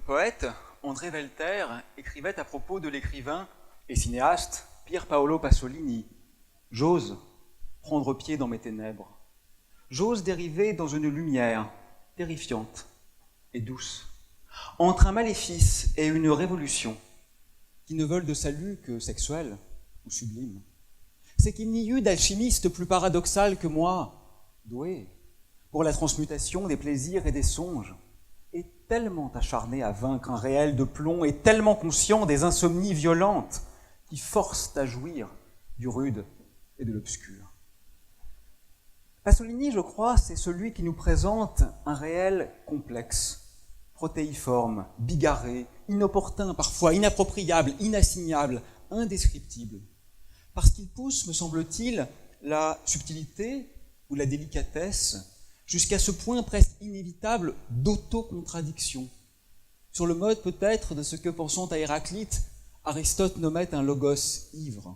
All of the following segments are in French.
poète André Velter écrivait à propos de l'écrivain et cinéaste Pier Paolo Pasolini « J'ose prendre pied dans mes ténèbres. J'ose dériver dans une lumière terrifiante et douce, entre un maléfice et une révolution, qui ne veulent de salut que sexuel ou sublime. C'est qu'il n'y eut d'alchimiste plus paradoxal que moi, doué pour la transmutation des plaisirs et des songes, et tellement acharné à vaincre un réel de plomb, et tellement conscient des insomnies violentes qui forcent à jouir du rude et de l'obscur. Pasolini, je crois, c'est celui qui nous présente un réel complexe, protéiforme, bigarré, inopportun parfois, inappropriable, inassignable, indescriptible, parce qu'il pousse, me semble-t-il, la subtilité ou la délicatesse jusqu'à ce point presque inévitable d'autocontradiction, sur le mode peut-être de ce que, pensant à Héraclite, Aristote nommait un logos ivre.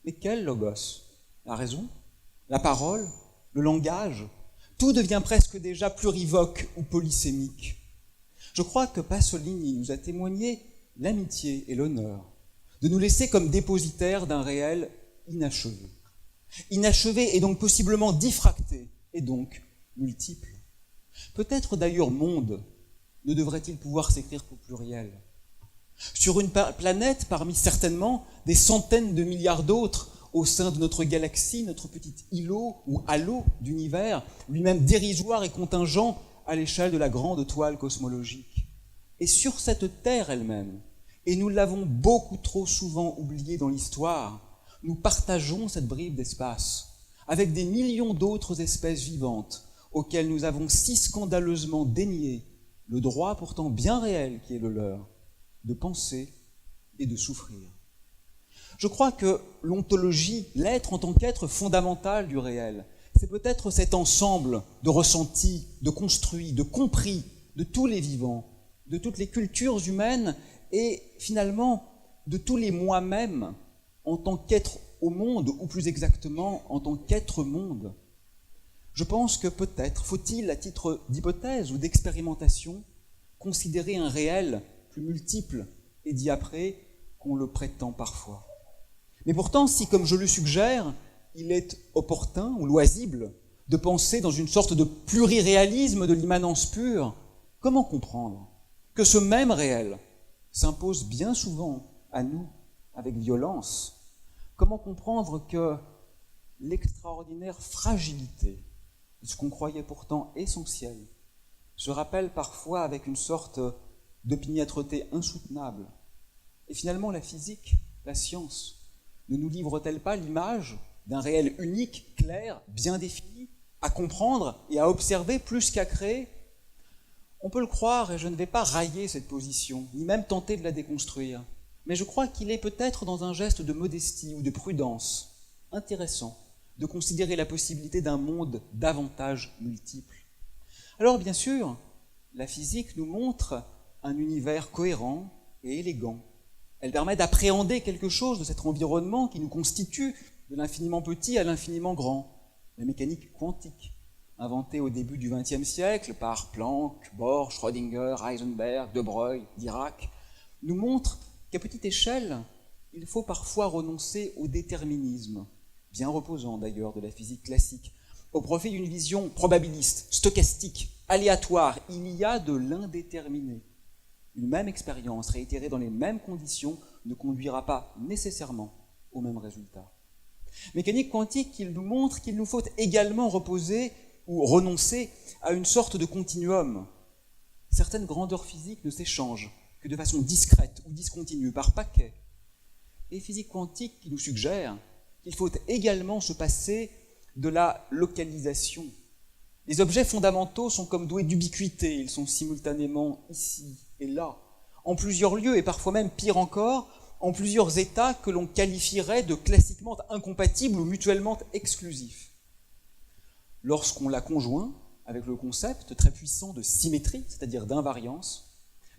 Mais quel logos? La raison? La parole? Le langage? Tout devient presque déjà plurivoque ou polysémique. Je crois que Pasolini nous a témoigné l'amitié et l'honneur de nous laisser comme dépositaires d'un réel inachevé. Inachevé et donc possiblement diffracté, et donc multiple. Peut-être d'ailleurs monde ne devrait-il pouvoir s'écrire qu'au pluriel. Sur une planète, parmi certainement des centaines de milliards d'autres, au sein de notre galaxie, notre petit îlot ou halo d'univers, lui-même dérisoire et contingent à l'échelle de la grande toile cosmologique. Et sur cette Terre elle-même, et nous l'avons beaucoup trop souvent oublié dans l'histoire, nous partageons cette bribe d'espace avec des millions d'autres espèces vivantes auxquelles nous avons si scandaleusement dénié le droit pourtant bien réel qui est le leur, de penser et de souffrir. Je crois que l'ontologie, l'être en tant qu'être fondamental du réel, c'est peut-être cet ensemble de ressentis, de construits, de compris de tous les vivants, de toutes les cultures humaines et finalement de tous les moi-même en tant qu'être au monde, ou plus exactement en tant qu'être monde. Je pense que peut-être faut-il, à titre d'hypothèse ou d'expérimentation, considérer un réel plus multiple et diapré qu'on le prétend parfois. Mais pourtant, si, comme je le suggère, il est opportun ou loisible de penser dans une sorte de pluriréalisme de l'immanence pure, comment comprendre que ce même réel s'impose bien souvent à nous avec violence? Comment comprendre que l'extraordinaire fragilité de ce qu'on croyait pourtant essentiel se rappelle parfois avec une sorte d'opiniâtreté insoutenable? Et finalement, la physique, la science, ne nous livre-t-elle pas l'image d'un réel unique, clair, bien défini, à comprendre et à observer plus qu'à créer? On peut le croire, et je ne vais pas railler cette position, ni même tenter de la déconstruire, mais je crois qu'il est peut-être dans un geste de modestie ou de prudence intéressant de considérer la possibilité d'un monde davantage multiple. Alors bien sûr, la physique nous montre un univers cohérent et élégant. Elle permet d'appréhender quelque chose de cet environnement qui nous constitue de l'infiniment petit à l'infiniment grand, la mécanique quantique, inventée au début du XXe siècle par Planck, Bohr, Schrödinger, Heisenberg, De Broglie, Dirac, nous montre qu'à petite échelle, il faut parfois renoncer au déterminisme, bien reposant d'ailleurs de la physique classique, au profit d'une vision probabiliste, stochastique, aléatoire. Il y a de l'indéterminé. Une même expérience réitérée dans les mêmes conditions ne conduira pas nécessairement au même résultat. Mécanique quantique, il nous montre qu'il nous faut également reposer ou renoncer à une sorte de continuum. Certaines grandeurs physiques ne s'échangent que de façon discrète ou discontinue, par paquets. Et physique quantique qui nous suggère qu'il faut également se passer de la localisation. Les objets fondamentaux sont comme doués d'ubiquité, ils sont simultanément ici et là, en plusieurs lieux et parfois même pire encore, en plusieurs états que l'on qualifierait de classiquement incompatibles ou mutuellement exclusifs. Lorsqu'on la conjoint avec le concept très puissant de symétrie, c'est-à-dire d'invariance,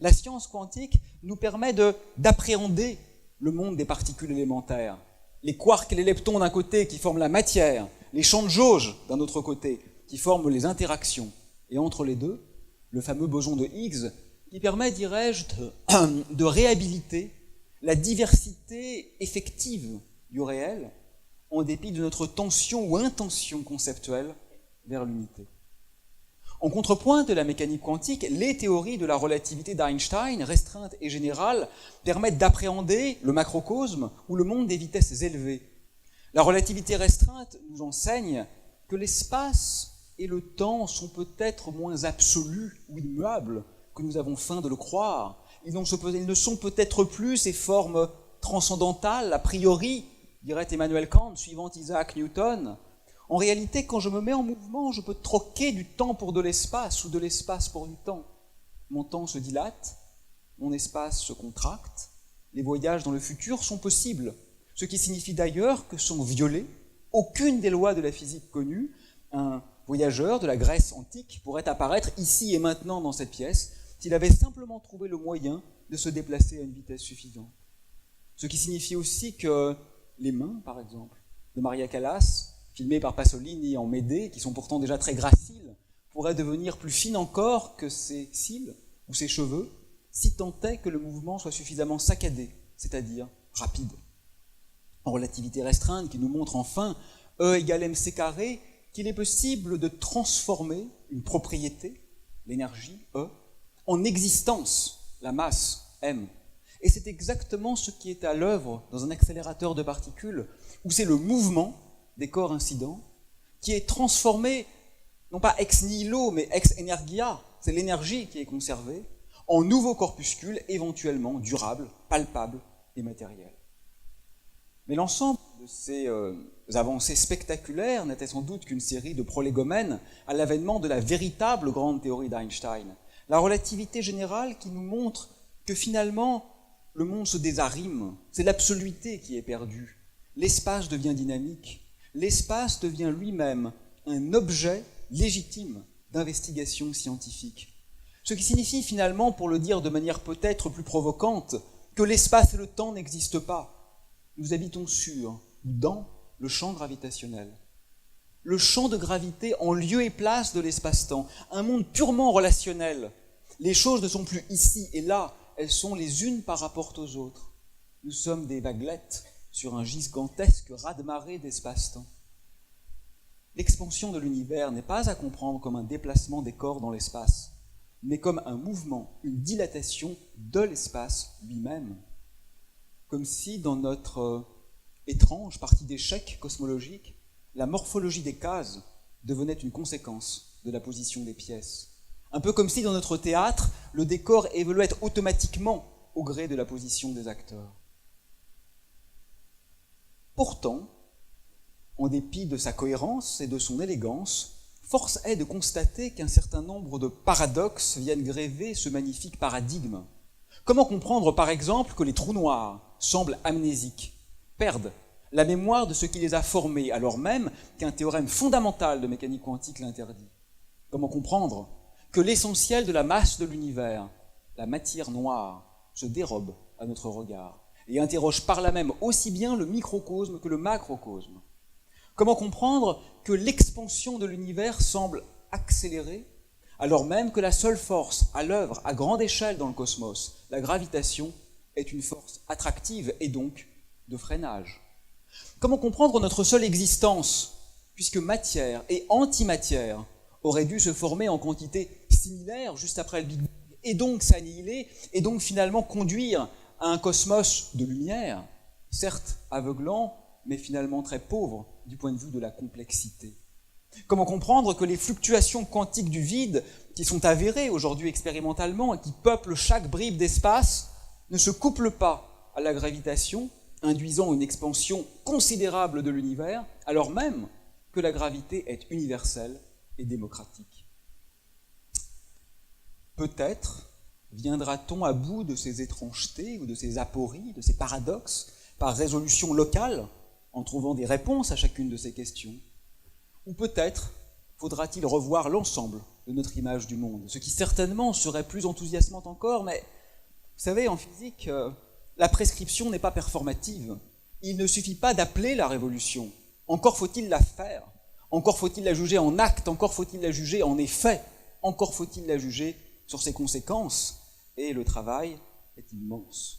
la science quantique nous permet d'appréhender le monde des particules élémentaires, les quarks et les leptons d'un côté qui forment la matière, les champs de jauge d'un autre côté qui forment les interactions, et entre les deux, le fameux boson de Higgs qui permet, dirais-je, de réhabiliter la diversité effective du réel en dépit de notre tension ou intention conceptuelle vers l'unité. En contrepoint de la mécanique quantique, les théories de la relativité d'Einstein, restreintes et générales, permettent d'appréhender le macrocosme ou le monde des vitesses élevées. La relativité restreinte nous enseigne que l'espace et le temps sont peut-être moins absolus ou immuables que nous avons feint de le croire. Ils ne sont peut-être plus ces formes transcendantales, a priori, dirait Emmanuel Kant, suivant Isaac Newton. En réalité, quand je me mets en mouvement, je peux troquer du temps pour de l'espace ou de l'espace pour du temps. Mon temps se dilate, mon espace se contracte, les voyages dans le futur sont possibles, ce qui signifie d'ailleurs que sans violer aucune des lois de la physique connues, un voyageur de la Grèce antique pourrait apparaître ici et maintenant dans cette pièce s'il avait simplement trouvé le moyen de se déplacer à une vitesse suffisante. Ce qui signifie aussi que les mains, par exemple, de Maria Callas, filmées par Pasolini en Médée, qui sont pourtant déjà très graciles, pourraient devenir plus fines encore que ses cils ou ses cheveux, si tant est que le mouvement soit suffisamment saccadé, c'est-à-dire rapide. En relativité restreinte, qui nous montre enfin, E égale mc carré, qu'il est possible de transformer une propriété, l'énergie, E, en existence, la masse, m. Et c'est exactement ce qui est à l'œuvre dans un accélérateur de particules, où c'est le mouvement des corps incidents qui est transformé, non pas ex nihilo, mais ex energia, c'est l'énergie qui est conservée, en nouveaux corpuscules éventuellement durables, palpables et matériels. Mais l'ensemble de ces avancées spectaculaires n'était sans doute qu'une série de prolégomènes à l'avènement de la véritable grande théorie d'Einstein, la relativité générale qui nous montre que finalement le monde se désarime, c'est l'absoluité qui est perdue, l'espace devient dynamique, l'espace devient lui-même un objet légitime d'investigation scientifique. Ce qui signifie finalement, pour le dire de manière peut-être plus provocante, que l'espace et le temps n'existent pas. Nous habitons sur ou dans le champ gravitationnel. Le champ de gravité en lieu et place de l'espace-temps, un monde purement relationnel. Les choses ne sont plus ici et là, elles sont les unes par rapport aux autres. Nous sommes des vaguelettes sur un gigantesque raz-de-marée d'espace-temps. L'expansion de l'univers n'est pas à comprendre comme un déplacement des corps dans l'espace, mais comme un mouvement, une dilatation de l'espace lui-même. Comme si dans notre étrange partie d'échec cosmologique, la morphologie des cases devenait une conséquence de la position des pièces. Un peu comme si dans notre théâtre, le décor évoluait automatiquement au gré de la position des acteurs. Pourtant, en dépit de sa cohérence et de son élégance, force est de constater qu'un certain nombre de paradoxes viennent gréver ce magnifique paradigme. Comment comprendre, par exemple, que les trous noirs semblent amnésiques, perdent la mémoire de ce qui les a formés, alors même qu'un théorème fondamental de mécanique quantique l'interdit? Comment comprendre que l'essentiel de la masse de l'univers, la matière noire, se dérobe à notre regard et interroge par là même aussi bien le microcosme que le macrocosme? Comment comprendre que l'expansion de l'univers semble accélérée, alors même que la seule force à l'œuvre à grande échelle dans le cosmos, la gravitation, est une force attractive et donc de freinage? Comment comprendre notre seule existence, puisque matière et antimatière auraient dû se former en quantité similaire juste après le Big Bang, et donc s'annihiler, et donc finalement conduire à un cosmos de lumière, certes aveuglant, mais finalement très pauvre du point de vue de la complexité? Comment comprendre que les fluctuations quantiques du vide, qui sont avérées aujourd'hui expérimentalement et qui peuplent chaque bribe d'espace, ne se couplent pas à la gravitation, induisant une expansion considérable de l'univers, alors même que la gravité est universelle et démocratique? Peut-être viendra-t-on à bout de ces étrangetés ou de ces apories, de ces paradoxes, par résolution locale, en trouvant des réponses à chacune de ces questions? Ou peut-être faudra-t-il revoir l'ensemble de notre image du monde, ce qui certainement serait plus enthousiasmant encore, mais vous savez, en physique, la prescription n'est pas performative. Il ne suffit pas d'appeler la révolution, encore faut-il la faire, encore faut-il la juger en acte, encore faut-il la juger en effet, encore faut-il la juger sur ses conséquences. et le travail est immense.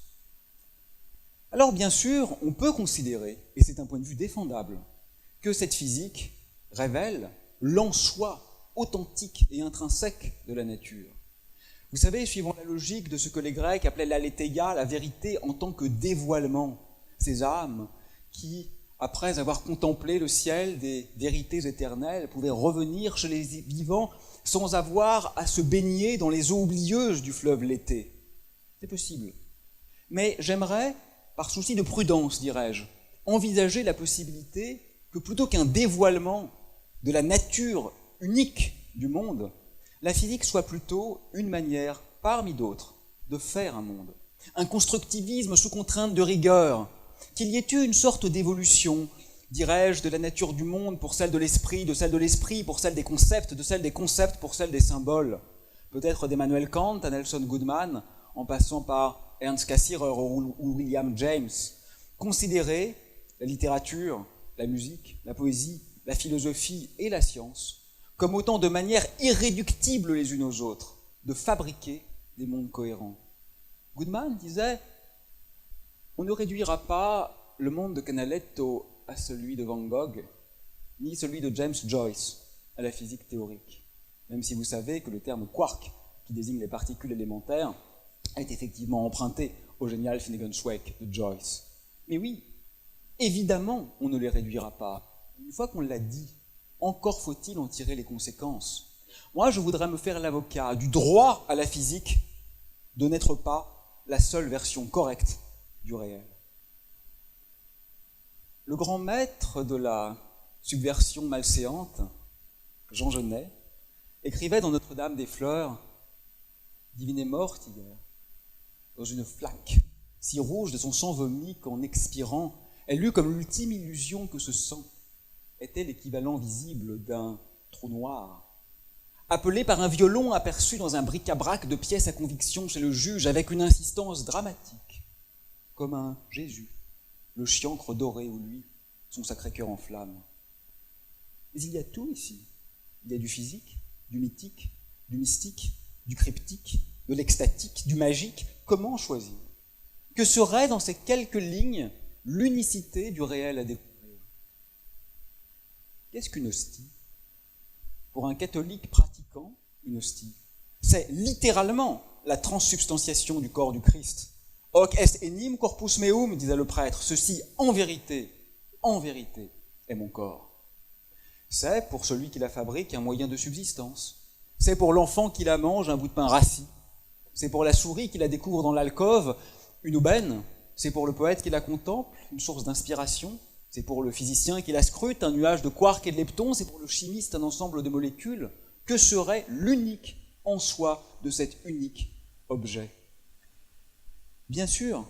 Alors bien sûr, on peut considérer, et c'est un point de vue défendable, que cette physique révèle l'en-soi authentique et intrinsèque de la nature. Vous savez, suivant la logique de ce que les Grecs appelaient l'aletheia, la vérité en tant que dévoilement, ces âmes qui, après avoir contemplé le ciel des vérités éternelles, pouvaient revenir chez les vivants sans avoir à se baigner dans les eaux oublieuses du fleuve l'été. C'est possible. Mais j'aimerais, par souci de prudence, dirais-je, envisager la possibilité que plutôt qu'un dévoilement de la nature unique du monde, la physique soit plutôt une manière, parmi d'autres, de faire un monde. Un constructivisme sous contrainte de rigueur, qu'il y ait eu une sorte d'évolution, dirais-je, de la nature du monde pour celle de l'esprit pour celle des concepts, de celle des concepts pour celle des symboles. Peut-être d'Emmanuel Kant à Nelson Goodman, en passant par Ernst Cassirer ou William James. Considérer la littérature, la musique, la poésie, la philosophie et la science comme autant de manières irréductibles les unes aux autres de fabriquer des mondes cohérents. Goodman disait « On ne réduira pas le monde de Canaletto à celui de Van Gogh, ni celui de James Joyce à la physique théorique, même si vous savez que le terme quark, qui désigne les particules élémentaires, est effectivement emprunté au génial Finnegan-Wake de Joyce. Mais oui, évidemment, on ne les réduira pas. Une fois qu'on l'a dit, encore faut-il en tirer les conséquences. Moi, je voudrais me faire l'avocat du droit à la physique de n'être pas la seule version correcte du réel. Le grand maître de la subversion malséante, Jean Genet, écrivait dans Notre-Dame des Fleurs « Divine est morte hier, dans une flaque, si rouge de son sang vomi qu'en expirant, elle eut comme l'ultime illusion que ce sang était l'équivalent visible d'un trou noir. Appelé par un violon aperçu dans un bric-à-brac de pièces à conviction chez le juge avec une insistance dramatique, comme un Jésus, le chiancre doré ou lui, son sacré cœur en flamme. Mais il y a tout ici. Il y a du physique, du mythique, du mystique, du cryptique, de l'extatique, du magique. Comment choisir? Que serait dans ces quelques lignes l'unicité du réel à découvrir? Qu'est-ce qu'une hostie? Pour un catholique pratiquant, une hostie, c'est littéralement la transsubstantiation du corps du Christ. Hoc est enim corpus meum, disait le prêtre, ceci en vérité, est mon corps. C'est pour celui qui la fabrique un moyen de subsistance. C'est pour l'enfant qui la mange un bout de pain rassis. C'est pour la souris qui la découvre dans l'alcôve une aubaine. C'est pour le poète qui la contemple une source d'inspiration. C'est pour le physicien qui la scrute un nuage de quarks et de leptons. C'est pour le chimiste un ensemble de molécules. Que serait l'unique en soi de cet unique objet? Bien sûr,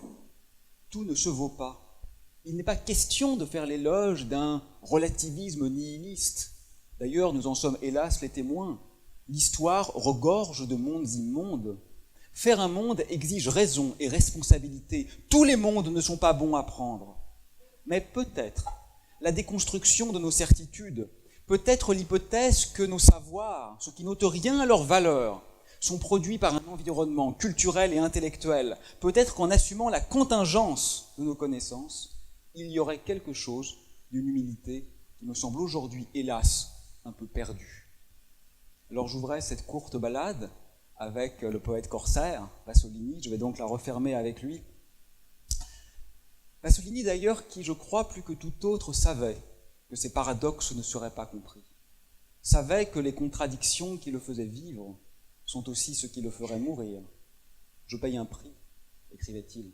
tout ne se vaut pas. Il n'est pas question de faire l'éloge d'un relativisme nihiliste. D'ailleurs, nous en sommes hélas les témoins. L'histoire regorge de mondes immondes. Faire un monde exige raison et responsabilité. Tous les mondes ne sont pas bons à prendre. Mais peut-être la déconstruction de nos certitudes, peut-être l'hypothèse que nos savoirs, ce qui n'ôte rien à leur valeur, sont produits par un environnement culturel et intellectuel. Peut-être qu'en assumant la contingence de nos connaissances, il y aurait quelque chose d'une humilité qui me semble aujourd'hui, hélas, un peu perdue. Alors j'ouvrais cette courte balade avec le poète corsaire, Pasolini, je vais donc la refermer avec lui. Pasolini d'ailleurs qui, je crois, plus que tout autre, savait que ces paradoxes ne seraient pas compris, savait que les contradictions qui le faisaient vivre sont aussi ce qui le ferait mourir. Je paye un prix, écrivait-il,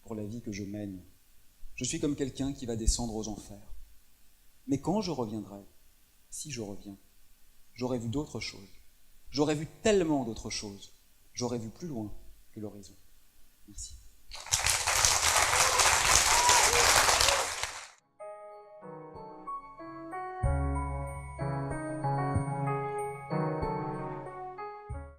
pour la vie que je mène. Je suis comme quelqu'un qui va descendre aux enfers. Mais quand je reviendrai, si je reviens, j'aurai vu d'autres choses. J'aurais vu tellement d'autres choses. J'aurais vu plus loin que l'horizon. Merci.